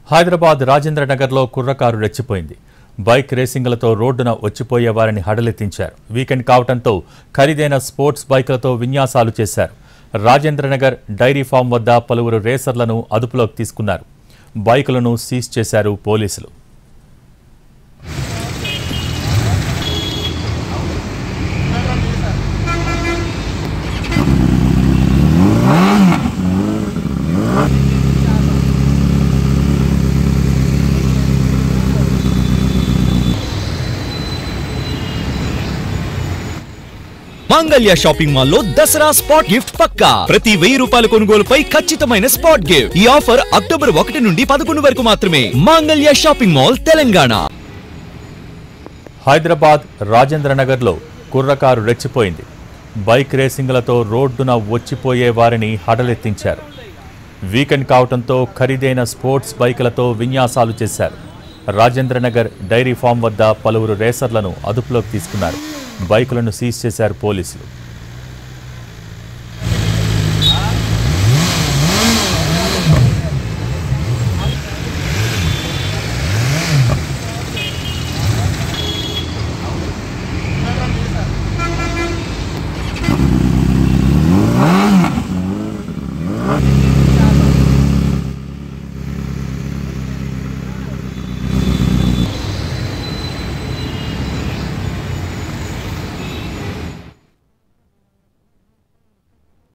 హైదరాబాద్ రాజేంద్ర నగర్లో కుర్రకారు రెచ్చిపోయింది. బైక్ రేసింగ్లతో రోడ్డున వచ్చిపోయే వారిని హడలెత్తించారు. వీకెండ్ కావడంతో ఖరీదైన స్పోర్ట్స్ బైక్లతో విన్యాసాలు చేశారు. రాజేంద్ర నగర్ డైరీ ఫామ్ వద్ద పలువురు రేసర్లను అదుపులోకి తీసుకున్నారు. బైకులను సీజ్ చేశారు పోలీసులు. మాంగళ్య షాపింగ్ మాల్ లో దసరా స్పాట్ గిఫ్ట్ పక్కా. ప్రతి 1000 రూపాయల కొనుగోలుపై ఖచ్చితమైన స్పాట్ గిఫ్ట్. ఈ ఆఫర్ అక్టోబర్ 1 నుండి 11 వరకు మాత్రమే. మాంగళ్య షాపింగ్ మాల్, తెలంగాణ. హైదరాబాద్ రాజేంద్ర నగర్లో కుర్రకారు రెచ్చిపోయింది. బైక్ రేసింగ్లతో రోడ్డున వచ్చిపోయే వారిని హడలెత్తించారు. వీకెండ్ కావడంతో ఖరీదైన స్పోర్ట్స్ బైకులతో విన్యాసాలు చేశారు. రాజేంద్ర నగర్ డైరీ ఫామ్ వద్ద పలువురు రేసర్లను అదుపులోకి తీసుకున్నారు. బైకులను సీజ్ చేశారు పోలీసులు.